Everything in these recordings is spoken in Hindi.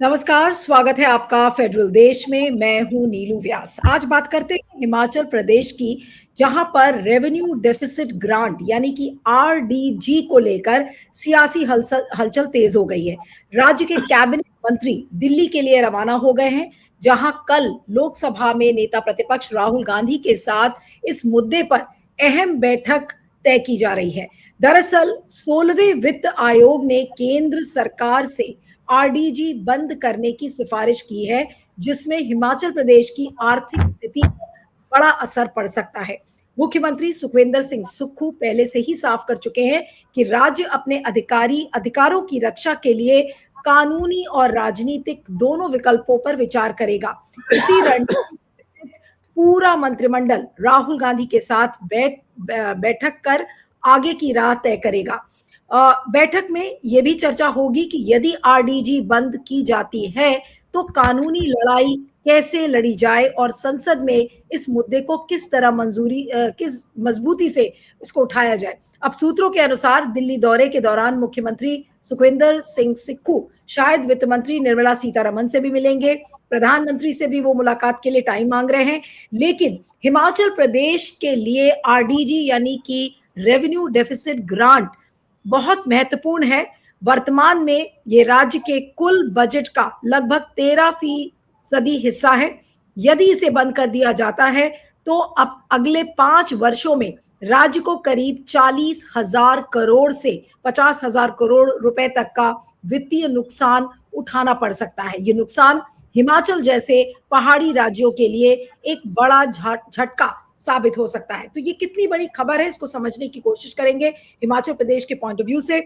नमस्कार, स्वागत है आपका फेडरल देश में। मैं हूं नीलू व्यास। आज बात करते हैं हिमाचल प्रदेश की, जहां पर रेवेन्यू डेफिसिट ग्रांट यानी कि आरडीजी को लेकर सियासी हलचल तेज हो गई है। राज्य के कैबिनेट मंत्री दिल्ली के लिए रवाना हो गए हैं, जहां कल लोकसभा में नेता प्रतिपक्ष राहुल गांधी के साथ इस मुद्दे पर अहम बैठक तय की जा रही है। दरअसल 16वें वित्त आयोग ने केंद्र सरकार से आरडीजी बंद करने की सिफारिश की है, जिसमें हिमाचल प्रदेश की आर्थिक स्थिति पर बड़ा असर पड़ सकता है। मुख्यमंत्री सुखविंदर सिंह सुक्खू पहले से ही साफ कर चुके हैं कि राज्य अपने अधिकारों की रक्षा के लिए कानूनी और राजनीतिक दोनों विकल्पों पर विचार करेगा। इसी रणनीति पूरा मंत्रिमंडल राहुल गांधी के साथ बैठक कर आगे की राह तय करेगा। बैठक में यह भी चर्चा होगी कि यदि आरडीजी बंद की जाती है तो कानूनी लड़ाई कैसे लड़ी जाए और संसद में इस मुद्दे को किस तरह किस मजबूती से इसको उठाया जाए। अब सूत्रों के अनुसार दिल्ली दौरे के दौरान मुख्यमंत्री सुखविंदर सिंह सुक्खू शायद वित्त मंत्री निर्मला सीतारमण से भी मिलेंगे। प्रधानमंत्री से भी वो मुलाकात के लिए टाइम मांग रहे हैं। लेकिन हिमाचल प्रदेश के लिए आरडीजी यानी कि रेवेन्यू डेफिसिट ग्रांट बहुत महत्वपूर्ण है। वर्तमान में ये राज्य के कुल बजट का लगभग 13% हिस्सा है। यदि इसे बंद कर दिया जाता है तो अब अगले 5 वर्षों में राज्य को करीब 40,000 करोड़ से 50,000 करोड़ रुपए तक का वित्तीय नुकसान उठाना पड़ सकता है। ये नुकसान हिमाचल जैसे पहाड़ी राज्यों के लिए एक बड़ा झटका साबित हो सकता है। तो ये कितनी बड़ी खबर है, इसको समझने की कोशिश करेंगे हिमाचल प्रदेश के पॉइंट ऑफ व्यू से।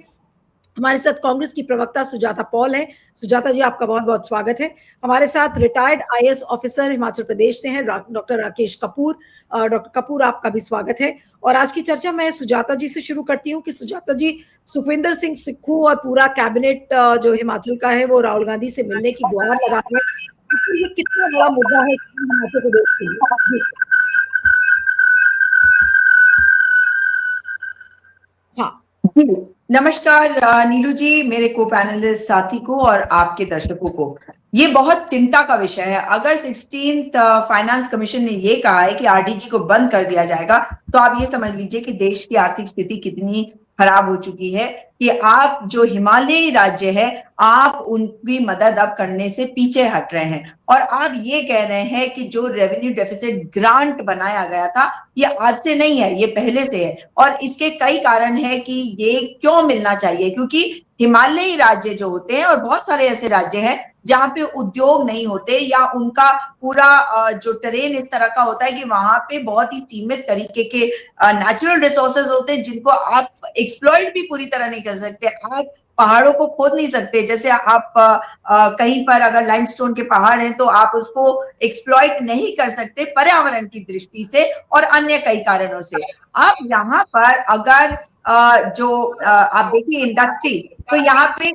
हमारे साथ कांग्रेस की प्रवक्ता सुजाता पॉल है। सुजाता जी, आपका बहुत बहुत स्वागत है। हमारे साथ retired IAS officer Himachal Pradesh से हैं डॉक्टर राकेश कपूर। डॉक्टर कपूर, आपका भी स्वागत है। और आज की चर्चा मैं सुजाता जी से शुरू करती हूँ कि सुजाता जी, सुखविंदर सिंह सुक्खू और पूरा कैबिनेट जो हिमाचल का है वो राहुल गांधी से मिलने की गुहार लगा रहे हैं। तो ये कितना बड़ा मुद्दा है हिमाचल प्रदेश के लिए? हाँ जी, नमस्कार नीलू जी, मेरे को पैनलिस्ट साथी को और आपके दर्शकों को। ये बहुत चिंता का विषय है। अगर 16th फाइनेंस कमीशन ने ये कहा है कि आरडीजी को बंद कर दिया जाएगा, तो आप ये समझ लीजिए कि देश की आर्थिक स्थिति कितनी खराब हो चुकी है कि आप जो हिमालयी राज्य है, आप उनकी मदद अब करने से पीछे हट रहे हैं और आप ये कह रहे हैं कि जो रेवेन्यू डेफिसिट ग्रांट बनाया गया था ये आज से नहीं है, ये पहले से है। और इसके कई कारण है कि ये क्यों मिलना चाहिए, क्योंकि हिमालयी राज्य जो होते हैं और बहुत सारे ऐसे राज्य हैं जहां पे उद्योग नहीं होते या उनका पूरा जो टेरेन इस तरह का होता है कि वहां पे बहुत ही सीमित तरीके के नेचुरल रिसोर्सेज होते हैं जिनको आप एक्सप्लॉइट भी पूरी तरह नहीं कर सकते। आप पहाड़ों को खोद नहीं सकते। जैसे आप कहीं पर अगर लाइमस्टोन के पहाड़ हैं तो आप उसको एक्सप्लॉइट नहीं कर सकते पर्यावरण की दृष्टि से और अन्य कई कारणों से। अब यहाँ पर अगर आप देखिए इंडस्ट्री, तो यहाँ पे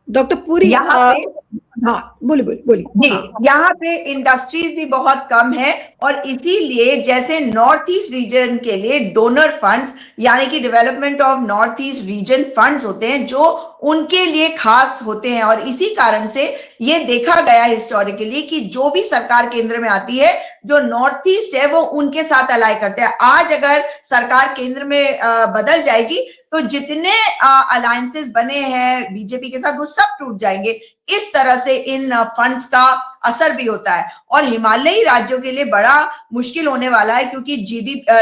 डॉक्टर पुरी, हाँ बोलिए। जी, यहाँ पे इंडस्ट्रीज भी बहुत कम है और इसीलिए जैसे नॉर्थ ईस्ट रीजन के लिए डोनर फंड्स यानी कि development of north east region funds होते हैं जो उनके लिए खास होते हैं। और इसी कारण से ये देखा गया हिस्टोरिकली कि जो भी सरकार केंद्र में आती है, जो नॉर्थ ईस्ट है वो उनके साथ अलाय करते हैं। आज अगर सरकार केंद्र में बदल जाएगी तो जितने अलायंसेस बने हैं बीजेपी के साथ वो सब टूट जाएंगे। इस तरह से इन फंड्स का असर भी होता है और हिमालयी राज्यों के लिए बड़ा मुश्किल होने वाला है, क्योंकि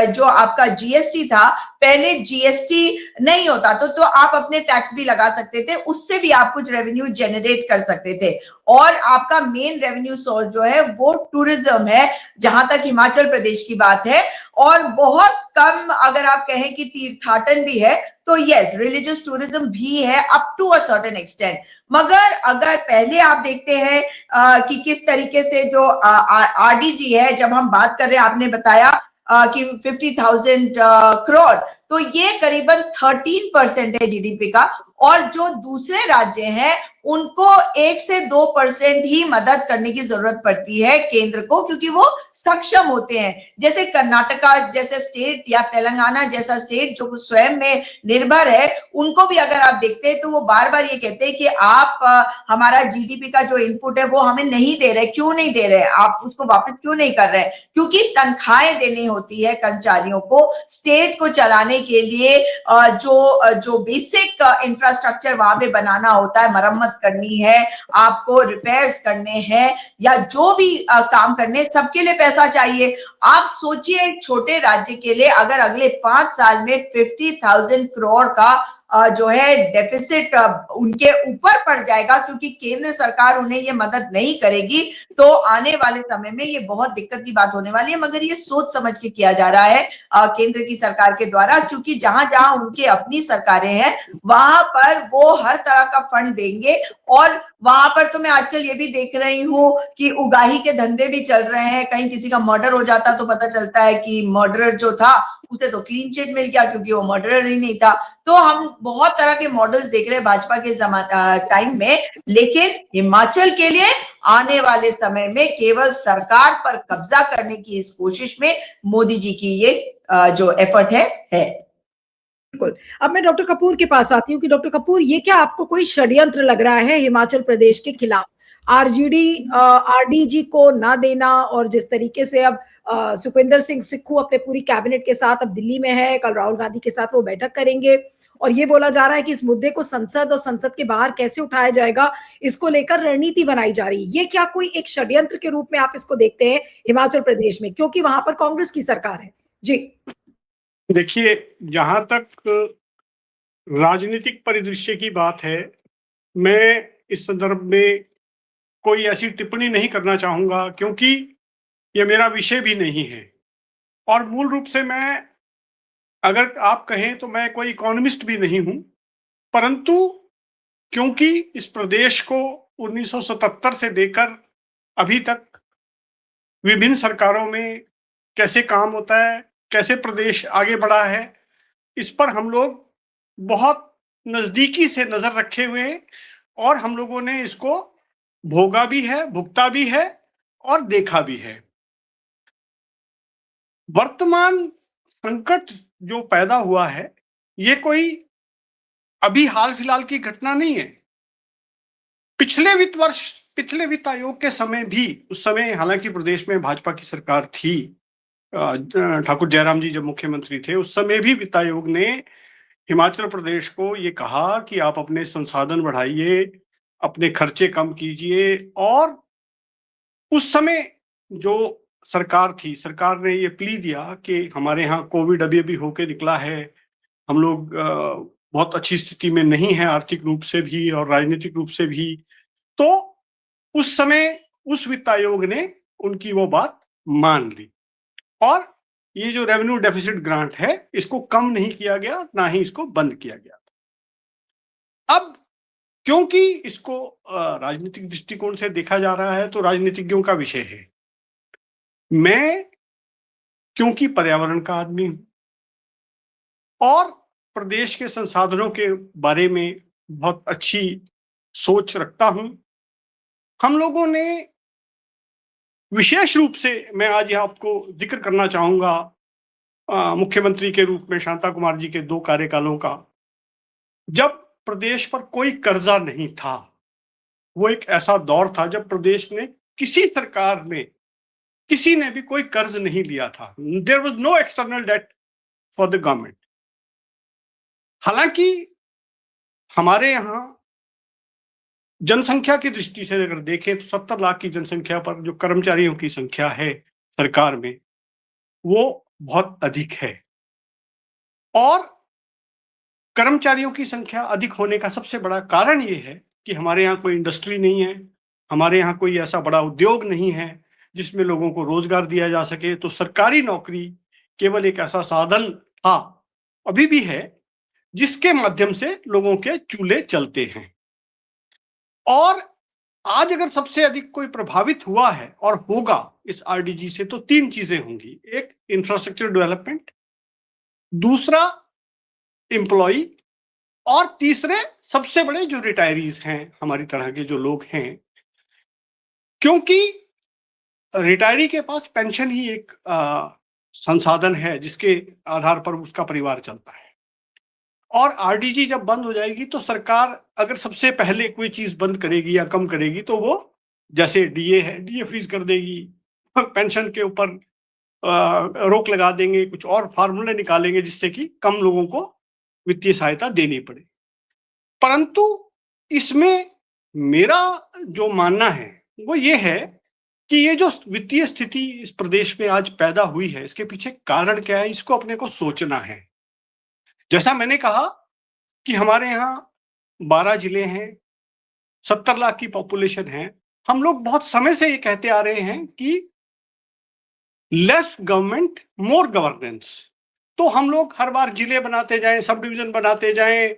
जो आपका जीएसटी था, पहले जीएसटी नहीं होता तो आप अपने टैक्स भी लगा सकते थे, उससे भी आप कुछ रेवेन्यू जनरेट कर सकते थे। और आपका मेन रेवेन्यू सोर्स जो है वो टूरिज्म है, जहां तक हिमाचल प्रदेश की बात है। और बहुत कम अगर आप कहें कि तीर्थाटन भी है तो यस, रिलीजियस टूरिज्म भी है up to a certain extent. मगर अगर पहले आप देखते हैं कि किस तरीके से जो आरडीजी है, जब हम बात कर रहे हैं, आपने बताया कि 50,000 करोड़, तो ये करीबन 13% है जीडीपी का। और जो दूसरे राज्य हैं उनको 1 से 2% ही मदद करने की जरूरत पड़ती है केंद्र को, क्योंकि वो सक्षम होते हैं। जैसे कर्नाटका जैसे स्टेट या तेलंगाना जैसा स्टेट जो स्वयं में निर्भर है, उनको भी अगर आप देखते हैं तो वो बार बार ये कहते हैं कि आप हमारा जीडीपी का जो इनपुट है वो हमें नहीं दे रहे। क्यों नहीं दे रहे, आप उसको वापस क्यों नहीं कर रहे? क्योंकि तनख्वाहें देनी होती है कर्मचारियों को, स्टेट को चलाने के लिए जो बेसिक इंफ्रास्ट्रक्चर वहां पे बनाना होता है, मरम्मत करनी है, आपको रिपेयर्स करने हैं या जो भी काम करने, सबके लिए पैसा चाहिए। आप सोचिए एक छोटे राज्य के लिए अगर अगले 5 साल में 50,000 करोड़ का जो है डेफिसिट उनके ऊपर पड़ जाएगा क्योंकि केंद्र सरकार उन्हें ये मदद नहीं करेगी, तो आने वाले समय में ये बहुत दिक्कत की बात होने वाली है। मगर ये सोच समझ के किया जा रहा है केंद्र की सरकार के द्वारा, क्योंकि जहां जहां उनकी अपनी सरकारें हैं वहां पर वो हर तरह का फंड देंगे। और वहां पर तो मैं आजकल ये भी देख रही हूँ कि उगाही के धंधे भी चल रहे हैं। कहीं किसी का मर्डर हो जाता तो पता चलता है कि मर्डरर जो था उसे तो क्लीन चिट मिल गया क्योंकि वो मर्डरर ही नहीं था। तो हम बहुत तरह के मॉडल्स देख रहे हैं भाजपा के टाइम में, लेकिन हिमाचल के लिए आने वाले समय में केवल सरकार पर कब्जा करने की इस कोशिश में मोदी जी की ये जो एफर्ट है। बिल्कुल। अब मैं डॉक्टर कपूर के पास आती हूँ कि डॉक्टर कपूर, ये क्या आपको कोई षड्यंत्र लग रहा है हिमाचल प्रदेश के खिलाफ? आरडीजी को ना देना, और जिस तरीके से अब सुखविंदर सिंह सुक्खू अपने पूरी कैबिनेट के साथ अब दिल्ली में है, कल राहुल गांधी के साथ वो बैठक करेंगे, और ये बोला जा रहा है कि इस मुद्दे को संसद और संसद के बाहर कैसे उठाया जाएगा, इसको लेकर रणनीति बनाई जा रही है। ये क्या कोई एक षड्यंत्र के रूप में आप इसको देखते हैं हिमाचल प्रदेश में, क्योंकि वहां पर कांग्रेस की सरकार है? जी देखिए, जहां तक राजनीतिक परिदृश्य की बात है, मैं इस संदर्भ में कोई ऐसी टिप्पणी नहीं करना चाहूंगा क्योंकि यह मेरा विषय भी नहीं है। और मूल रूप से मैं, अगर आप कहें तो मैं कोई इकोनॉमिस्ट भी नहीं हूं, परंतु क्योंकि इस प्रदेश को 1977 से लेकर अभी तक विभिन्न सरकारों में कैसे काम होता है, कैसे प्रदेश आगे बढ़ा है, इस पर हम लोग बहुत नजदीकी से नजर रखे हुए हैं और हम लोगों ने इसको भोगा भी है, भुगता भी है और देखा भी है। वर्तमान संकट जो पैदा हुआ है, ये कोई अभी हाल फिलहाल की घटना नहीं है। पिछले वित्त आयोग के समय भी, उस समय हालांकि प्रदेश में भाजपा की सरकार थी, ठाकुर जयराम जी जब मुख्यमंत्री थे, उस समय भी वित्त आयोग ने हिमाचल प्रदेश को ये कहा कि आप अपने संसाधन बढ़ाइए, अपने खर्चे कम कीजिए। और उस समय जो सरकार थी, सरकार ने ये प्ली दिया कि हमारे यहाँ कोविड अभी अभी होके निकला है, हम लोग बहुत अच्छी स्थिति में नहीं है, आर्थिक रूप से भी और राजनीतिक रूप से भी। तो उस समय उस वित्त आयोग ने उनकी वो बात मान ली और ये जो रेवेन्यू डेफिसिट ग्रांट है, इसको कम नहीं किया गया, ना ही इसको बंद किया गया। अब क्योंकि इसको राजनीतिक दृष्टिकोण से देखा जा रहा है तो राजनीतिज्ञों का विषय है। मैं क्योंकि पर्यावरण का आदमी हूं और प्रदेश के संसाधनों के बारे में बहुत अच्छी सोच रखता हूं, हम लोगों ने विशेष रूप से, मैं आज यहां आपको जिक्र करना चाहूंगा मुख्यमंत्री के रूप में शांता कुमार जी के 2 कार्यकालों का, जब प्रदेश पर कोई कर्जा नहीं था। वो एक ऐसा दौर था जब प्रदेश ने किसी सरकार में किसी ने भी कोई कर्ज नहीं लिया था। There was no external debt for the government. हालांकि हमारे यहाँ जनसंख्या की दृष्टि से अगर देखें तो 70 लाख की जनसंख्या पर जो कर्मचारियों की संख्या है सरकार में, वो बहुत अधिक है। और कर्मचारियों की संख्या अधिक होने का सबसे बड़ा कारण ये है कि हमारे यहाँ कोई इंडस्ट्री नहीं है, हमारे यहाँ कोई ऐसा बड़ा उद्योग नहीं है जिसमें लोगों को रोजगार दिया जा सके। तो सरकारी नौकरी केवल एक ऐसा साधन था, अभी भी है, जिसके माध्यम से लोगों के चूल्हे चलते हैं। और आज अगर सबसे अधिक कोई प्रभावित हुआ है और होगा इस आरडीजी से, तो 3 चीजें होंगी। एक, इंफ्रास्ट्रक्चर डेवलपमेंट, दूसरा एम्प्लॉय और तीसरे सबसे बड़े जो रिटायरीज हैं, हमारी तरह के जो लोग हैं, क्योंकि रिटायरी के पास पेंशन ही एक संसाधन है जिसके आधार पर उसका परिवार चलता है। और आरडीजी जब बंद हो जाएगी तो सरकार अगर सबसे पहले कोई चीज बंद करेगी या कम करेगी तो वो जैसे डीए है, डीए फ्रीज कर देगी, पेंशन के ऊपर रोक लगा देंगे, कुछ और फार्मूले निकालेंगे जिससे कि कम लोगों को वित्तीय सहायता देनी पड़े। परंतु इसमें मेरा जो मानना है वो ये है कि ये जो वित्तीय स्थिति इस प्रदेश में आज पैदा हुई है, इसके पीछे कारण क्या है, इसको अपने को सोचना है। जैसा मैंने कहा कि हमारे यहाँ 12 जिले हैं, 70 लाख की पॉपुलेशन है। हम लोग बहुत समय से ये कहते आ रहे हैं कि लेस गवर्नमेंट मोर गवर्नेंस। तो हम लोग हर बार जिले बनाते जाएं, सब डिवीजन बनाते जाएं,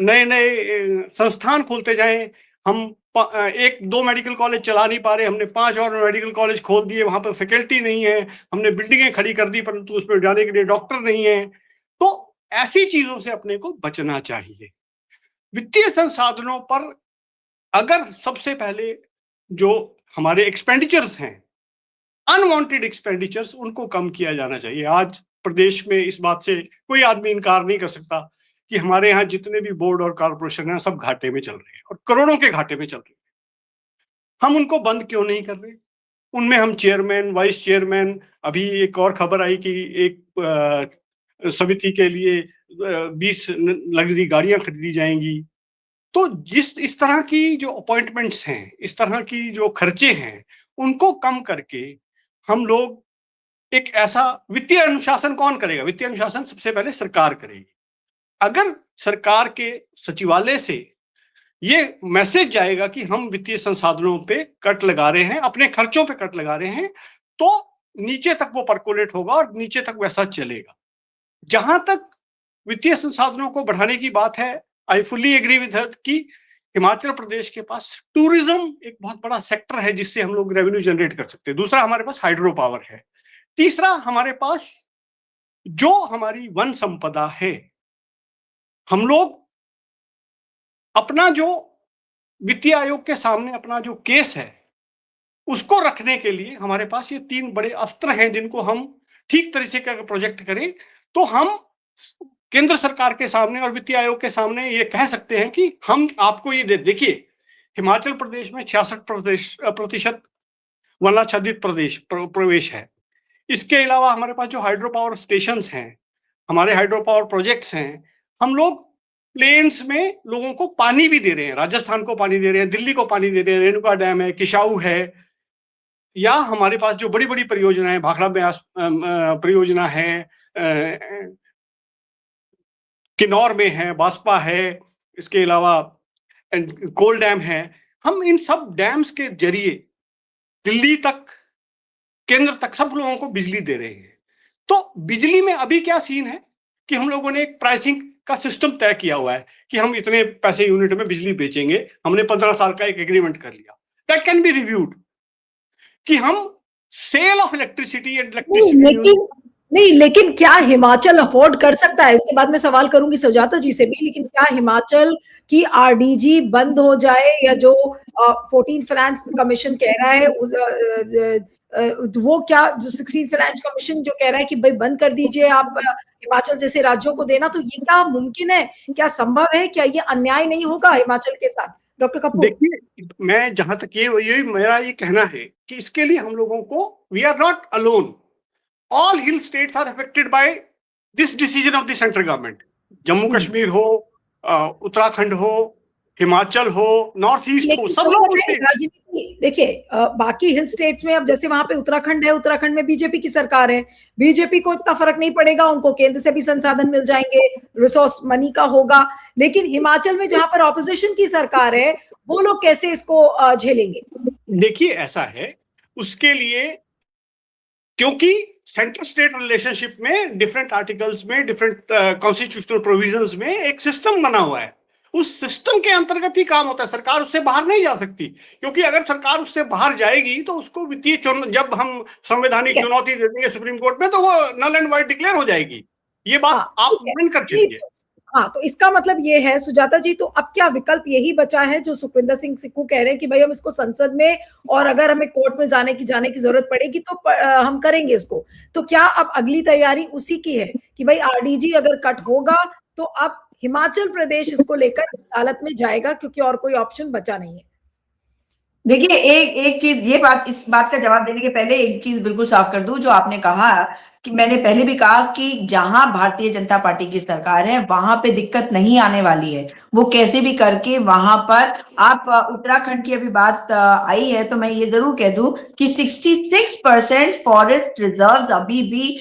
नए नए संस्थान खोलते जाएं। हम 1-2 मेडिकल कॉलेज चला नहीं पा रहे, हमने 5 और मेडिकल कॉलेज खोल दिए, वहां पर फैकल्टी नहीं है, हमने बिल्डिंगें खड़ी कर दी परंतु उसमें जाने के लिए डॉक्टर नहीं है। तो ऐसी चीजों से अपने को बचना चाहिए। वित्तीय संसाधनों पर अगर सबसे पहले जो हमारे एक्सपेंडिचर्स हैं, अनवांटेड एक्सपेंडिचर्स, उनको कम किया जाना चाहिए। आज प्रदेश में इस बात से कोई आदमी इनकार नहीं कर सकता कि हमारे यहाँ जितने भी बोर्ड और कॉर्पोरेशन हैं सब घाटे में चल रहे हैं और करोड़ों के घाटे में चल रहे हैं। हम उनको बंद क्यों नहीं कर रहे? उनमें हम चेयरमैन, वाइस चेयरमैन, अभी एक और खबर आई कि एक समिति के लिए 20 लग्जरी गाड़ियां खरीदी जाएंगी। तो इस तरह की जो अपॉइंटमेंट्स हैं, इस तरह की जो खर्चे हैं, उनको कम करके हम लोग एक ऐसा वित्तीय अनुशासन कौन करेगा? वित्तीय अनुशासन सबसे पहले सरकार करेगी। अगर सरकार के सचिवालय से ये मैसेज जाएगा कि हम वित्तीय संसाधनों पे कट लगा रहे हैं, अपने खर्चों पे कट लगा रहे हैं, तो नीचे तक वो परकोलेट होगा और नीचे तक वैसा चलेगा। जहां तक वित्तीय संसाधनों को बढ़ाने की बात है, I fully agree with her कि हिमाचल प्रदेश के पास टूरिज्म एक बहुत बड़ा सेक्टर है जिससे हम लोग रेवेन्यू जनरेट कर सकते हैं। दूसरा, हमारे पास हाइड्रो पावर है। तीसरा, हमारे पास जो हमारी वन संपदा है, हम लोग अपना जो वित्तीय आयोग के सामने अपना जो केस है उसको रखने के लिए हमारे पास ये 3 बड़े अस्त्र हैं जिनको हम ठीक तरीके का प्रोजेक्ट करें तो हम केंद्र सरकार के सामने और वित्तीय आयोग के सामने ये कह सकते हैं कि हम आपको ये देखिए, हिमाचल प्रदेश में 66% वनाच्छादित प्रवेश है। इसके अलावा हमारे पास जो हाइड्रो पावर स्टेशंस हैं, हमारे हाइड्रो पावर प्रोजेक्ट्स हैं, हम लोग प्लेन्स में लोगों को पानी भी दे रहे हैं, राजस्थान को पानी दे रहे हैं, दिल्ली को पानी दे रहे हैं, रेणुका डैम है, किशाऊ है, या हमारे पास जो बड़ी बड़ी परियोजनाएं, भाखड़ा ब्यास परियोजना है, किन्नौर में है, बास्पा है, इसके अलावा कोल डैम है। हम इन सब डैम्स के जरिए दिल्ली तक, केंद्र तक सब लोगों को बिजली दे रहे हैं। तो बिजली में अभी क्या सीन है कि हम लोगों ने एक प्राइसिंग का सिस्टम तय किया हुआ है कि हम इतने पैसे यूनिट में बिजली बेचेंगे। हमने 15 साल का एक एग्रीमेंट कर लिया। दैट कैन बी रिव्यूड कि हम सेल ऑफ इलेक्ट्रिसिटी एंड नहीं, लेकिन क्या हिमाचल अफोर्ड कर सकता है? इसके बाद मैं सवाल करूंगी सुजाता जी से भी, लेकिन क्या हिमाचल की आरडीजी बंद हो जाए या जो 14th फाइनेंस कमीशन कह रहा है वो क्या, जो 16th फाइनेंस कमीशन जो कह रहा है कि भाई बंद कर दीजिए आप हिमाचल जैसे राज्यों को देना, तो ये क्या मुमकिन है? क्या संभव है? क्या ये अन्याय नहीं होगा हिमाचल के साथ? डॉक्टर कपूर। देखिए, मैं जहां तक ये मेरा ये कहना है कि इसके लिए हम लोगों को, we are not alone, all hill states are affected by this decision of the central government. Jammu Kashmir हो, उत्तराखंड हो, हिमाचल हो, नॉर्थ ईस्ट हो, सब लोग राजनीति देखिए, बाकी हिल स्टेट्स में अब जैसे वहां पे उत्तराखंड है, उत्तराखंड में बीजेपी की सरकार है, बीजेपी को इतना फर्क नहीं पड़ेगा, उनको केंद्र से भी संसाधन मिल जाएंगे, रिसोर्स मनी का होगा। लेकिन हिमाचल में जहां पर ऑपोजिशन की सरकार है, वो लोग कैसे इसको झेलेंगे? देखिए, ऐसा है, उसके लिए क्योंकि सेंट्रल स्टेट रिलेशनशिप में डिफरेंट आर्टिकल्स में, डिफरेंट कॉन्स्टिट्यूशनल प्रोविजंस में एक सिस्टम बना हुआ है। उस सिस्टम के अंतर्गत ही काम होता है। सरकार उससे बाहर नहीं जा सकती, क्योंकि अगर सरकार उससे बाहर जाएगी तो उसको वित्तीय, जब हम संवैधानिक चुनौती दे देंगे सुप्रीम कोर्ट में, तो वो नल एंड वाइड डिक्लेयर हो जाएगी। ये बात आप मान कर चलिए। हाँ, तो इसका मतलब ये है सुजाता जी, तो अब क्या विकल्प यही बचा है जो सुखविंदर सिंह सुक्खू कह रहे हैं कि भाई हम इसको संसद में, और अगर हमें कोर्ट में जाने की जरूरत पड़ेगी तो हम करेंगे इसको। तो क्या अब अगली तैयारी उसी की है कि भाई आरडीजी अगर कट होगा तो अब हिमाचल प्रदेश इसको लेकर अदालत में जाएगा, क्योंकि और कोई ऑप्शन बचा नहीं है? देखिए, एक चीज, ये बात, इस बात का जवाब देने के पहले एक चीज बिल्कुल साफ कर दूं। जो आपने कहा कि मैंने पहले भी कहा कि जहां भारतीय जनता पार्टी की सरकार है वहां पे दिक्कत नहीं आने वाली है, वो कैसे भी करके वहां पर। आप उत्तराखंड की अभी बात आई है तो मैं ये जरूर कह दूं कि 66% फॉरेस्ट रिजर्व्स अभी भी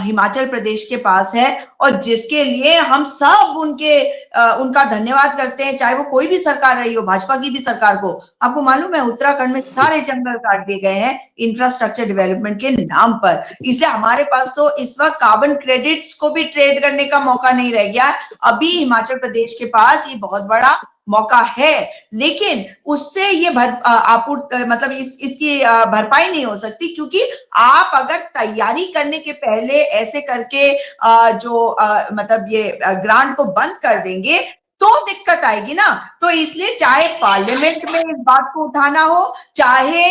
हिमाचल प्रदेश के पास है, और जिसके लिए हम सब उनका धन्यवाद करते हैं, चाहे वो कोई भी सरकार रही हो, भाजपा की भी सरकार को। आपको मालूम है उत्तराखंड में सारे जंगल काट दिए गए हैं इंफ्रास्ट्रक्चर डेवलपमेंट के नाम पर, इसलिए हमारे पास तो इस वक्त कार्बन क्रेडिट्स को भी ट्रेड करने का मौका नहीं रह गया। अभी हिमाचल प्रदेश के पास ये बहुत बड़ा मौका है, लेकिन उससे ये मतलब इसकी भरपाई नहीं हो सकती, क्योंकि आप अगर तैयारी करने के पहले ऐसे करके मतलब ये ग्रांट को बंद कर देंगे तो दिक्कत आएगी ना। तो इसलिए चाहे पार्लियामेंट में इस बात को उठाना हो, चाहे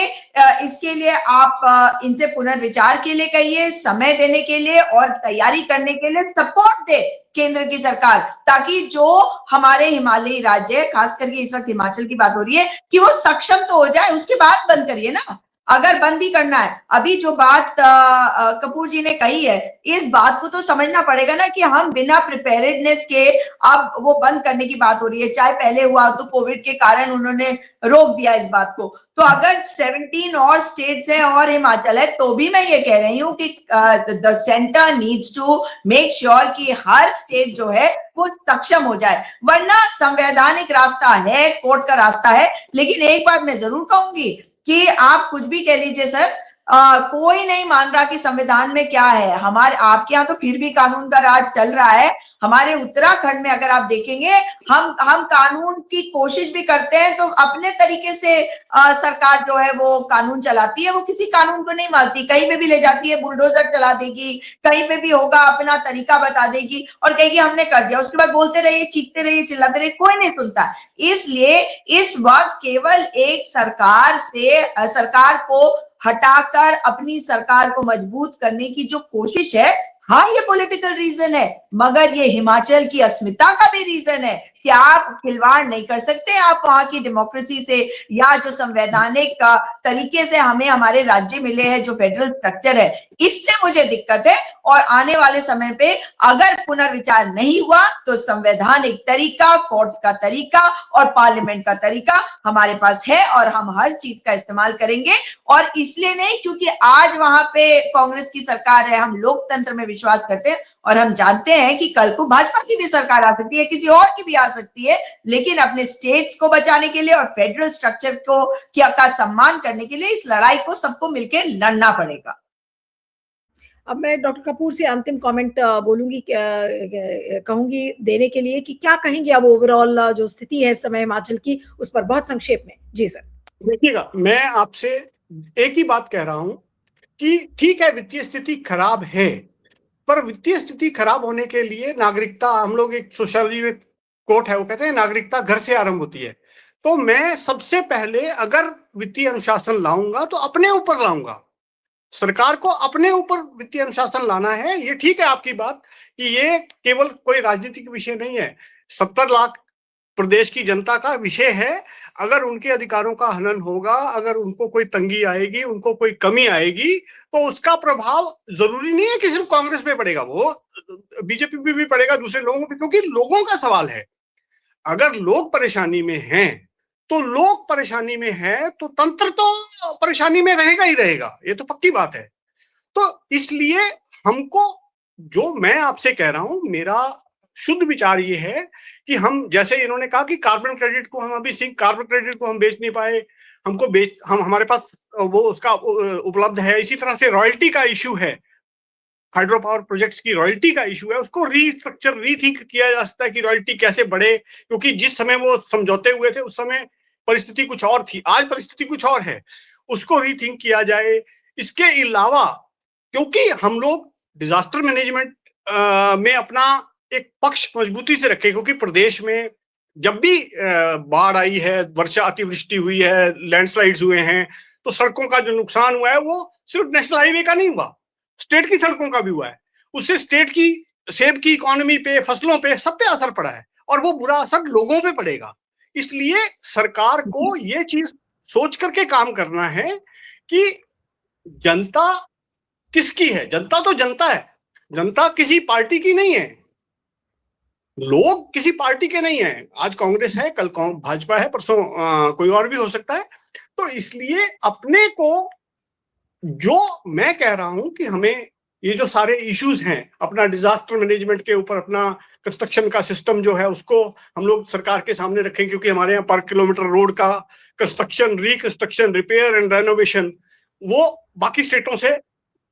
इसके लिए आप इनसे पुनर्विचार के लिए कहिए, समय देने के लिए और तैयारी करने के लिए सपोर्ट दे केंद्र की सरकार, ताकि जो हमारे हिमालयी राज्य, खास करके इस वक्त हिमाचल की बात हो रही है, कि वो सक्षम तो हो जाए, उसके बाद बंद करिए ना, अगर बंद ही करना है। अभी जो बात कपूर जी ने कही है, इस बात को तो समझना पड़ेगा ना कि हम बिना प्रिपेयर्डनेस के अब वो बंद करने की बात हो रही है। चाहे पहले हुआ तो कोविड के कारण उन्होंने रोक दिया इस बात को, तो अगर 17 और स्टेट्स हैं और हिमाचल है, तो भी मैं ये कह रही हूँ कि the centre needs to make sure कि हर स्टेट जो है वो सक्षम हो जाए, वरना संवैधानिक रास्ता है, कोर्ट का रास्ता है। लेकिन एक बात मैं जरूर कहूंगी कि आप कुछ भी कह लीजिए सर, कोई नहीं मान रहा कि संविधान में क्या है। हमारे आपके यहाँ तो फिर भी कानून का राज चल रहा है, हमारे उत्तराखंड में अगर आप देखेंगे, हम कानून की कोशिश भी करते हैं तो अपने तरीके से सरकार जो है वो कानून चलाती है, वो किसी कानून को नहीं मानती, कहीं पे भी ले जाती है, बुलडोजर चला देगी, कहीं पे भी होगा अपना तरीका बता देगी और कहेगी हमने कर दिया, उसके बाद बोलते रहिए, चीखते रहिए, चिल्लाते रहिए, कोई नहीं सुनता। इसलिए इस वक्त केवल एक सरकार को हटाकर अपनी सरकार को मजबूत करने की जो कोशिश है, हाँ ये पॉलिटिकल रीजन है, मगर ये हिमाचल की अस्मिता का भी रीजन है कि आप खिलवाड़ नहीं कर सकते आप वहां की डेमोक्रेसी से, या जो संवैधानिक तरीके से हमें हमारे राज्य मिले हैं, जो फेडरल स्ट्रक्चर है, इससे मुझे दिक्कत है। और आने वाले समय पे अगर पुनर्विचार नहीं हुआ तो संवैधानिक तरीका, कोर्ट्स का तरीका और पार्लियामेंट का तरीका हमारे पास है, और हम हर चीज का इस्तेमाल करेंगे। और इसलिए नहीं क्योंकि आज वहां पे कांग्रेस की सरकार है, हम लोकतंत्र में विश्वास करते हैं और हम जानते हैं कि कल को भाजपा की भी सरकार आ सकती है, किसी और की भी आ सकती है, लेकिन अपने स्टेट्स को बचाने के लिए और फेडरल स्ट्रक्चर का सम्मान करने के लिए इस लड़ाई को सबको मिलकर लड़ना पड़ेगा। अब मैं डॉक्टर कपूर से अंतिम कमेंट बोलूंगी, कहूंगी देने के लिए कि क्या कहेंगे अब ओवरऑल जो स्थिति है इस समय हिमाचल की, उस पर बहुत संक्षेप में। जी सर। देखिएगा, मैं आपसे एक ही बात कह रहा हूं कि ठीक है वित्तीय स्थिति खराब है, पर वित्तीय स्थिति खराब होने के लिए नागरिकता, हम लोग एक सोशियोलॉजी में कोट है, वो कहते हैं नागरिकता घर से आरंभ होती है। तो मैं सबसे पहले अगर वित्तीय अनुशासन लाऊंगा तो अपने ऊपर लाऊंगा, सरकार को अपने ऊपर वित्तीय अनुशासन लाना है। ये ठीक है आपकी बात कि ये केवल कोई राजनीतिक विषय नहीं है, 70 लाख प्रदेश की जनता का विषय है। अगर उनके अधिकारों का हनन होगा, अगर उनको कोई तंगी आएगी, उनको कोई कमी आएगी, तो उसका प्रभाव जरूरी नहीं है कि सिर्फ कांग्रेस पे पड़ेगा, वो बीजेपी पे भी पड़ेगा, दूसरे लोगों पे, क्योंकि लोगों का सवाल है। अगर लोग परेशानी में हैं तो तंत्र तो परेशानी में रहेगा ही रहेगा, ये तो पक्की बात है। तो इसलिए हमको, जो मैं आपसे कह रहा हूं, मेरा शुद्ध विचार ये है कि हम, जैसे इन्होंने कहा कि कार्बन क्रेडिट को हम अभी कार्बन क्रेडिट को हम बेच नहीं पाए, हम हमारे पास वो उसका उपलब्ध है। इसी तरह से रॉयल्टी का इश्यू है, हाइड्रो पावर प्रोजेक्ट्स की रॉयल्टी का इशू है, उसको रीस्ट्रक्चर, रीथिंक किया जा सकता है कि रॉयल्टी कैसे बढ़े, क्योंकि जिस समय वो समझौते हुए थे उस समय परिस्थिति कुछ और थी, आज परिस्थिति कुछ और है, उसको रीथिंक किया जाए। इसके अलावा क्योंकि हम लोग डिजास्टर मैनेजमेंट में अपना एक पक्ष मजबूती से रखे, क्योंकि प्रदेश में जब भी बाढ़ आई है, वर्षा अतिवृष्टि हुई है, लैंडस्लाइड्स हुए हैं, तो सड़कों का जो नुकसान हुआ है वो सिर्फ नेशनल हाईवे का नहीं हुआ, स्टेट की सड़कों का भी हुआ है। उससे स्टेट की, सेब की इकोनॉमी पे, फसलों पे, सब पे असर पड़ा है, और वो बुरा असर लोगों पे पड़ेगा। इसलिए सरकार को ये चीज सोच करके काम करना है कि जनता किसकी है। जनता तो जनता है, जनता किसी पार्टी की नहीं है, लोग किसी पार्टी के नहीं है। आज कांग्रेस है, कल भाजपा है, परसों कोई और भी हो सकता है। तो इसलिए अपने को, जो मैं कह रहा हूं कि हमें ये जो सारे इश्यूज हैं, अपना डिजास्टर मैनेजमेंट के ऊपर, अपना कंस्ट्रक्शन का सिस्टम जो है, उसको हम लोग सरकार के सामने रखें, क्योंकि हमारे यहाँ पर किलोमीटर रोड का construction, reconstruction, repair and renovation वो बाकी स्टेटों से,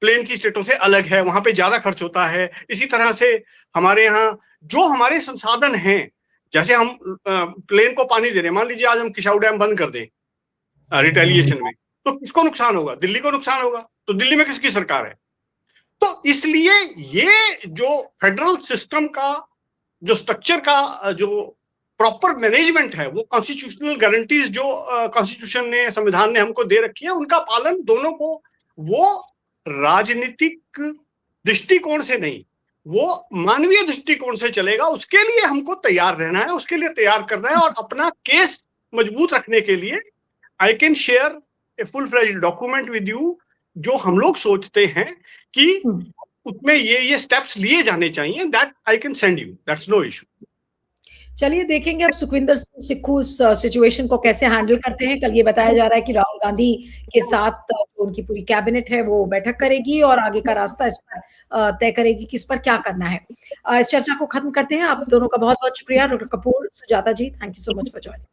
प्लेन की स्टेटों से अलग है, वहां पे ज्यादा खर्च होता है। इसी तरह से हमारे यहाँ जो हमारे संसाधन हैं, जैसे हम प्लेन को पानी दे रहे हैं, मान लीजिए आज हम किसाऊ डैम बंद कर दें रिटेलिएशन में, तो किसको नुकसान होगा? दिल्ली को नुकसान होगा। तो दिल्ली में किसकी सरकार है? तो इसलिए ये जो फेडरल सिस्टम का जो स्ट्रक्चर का जो प्रॉपर मैनेजमेंट है, वो कॉन्स्टिट्यूशनल गारंटीज जो कॉन्स्टिट्यूशन ने, संविधान ने हमको दे रखी है, उनका पालन दोनों को, वो राजनीतिक दृष्टिकोण से नहीं, वो मानवीय दृष्टिकोण से चलेगा। उसके लिए हमको तैयार रहना है, उसके लिए तैयार करना है, और अपना केस मजबूत रखने के लिए I can share a full fledged document with you, जो हम लोग सोचते हैं कि उसमें ये स्टेप्स लिए जाने चाहिए। That I can send you, that's no issue. चलिए देखेंगे अब सुखविंदर सिंह सिक्खू इस सिचुएशन को कैसे हैंडल करते हैं। कल ये बताया जा रहा है कि राहुल गांधी के साथ उनकी पूरी कैबिनेट है वो बैठक करेगी और आगे का रास्ता इस पर तय करेगी कि इस पर क्या करना है। इस चर्चा को खत्म करते हैं। आप दोनों का बहुत बहुत शुक्रिया, doctor Kapoor, Sujata ji, thank you so much for joining.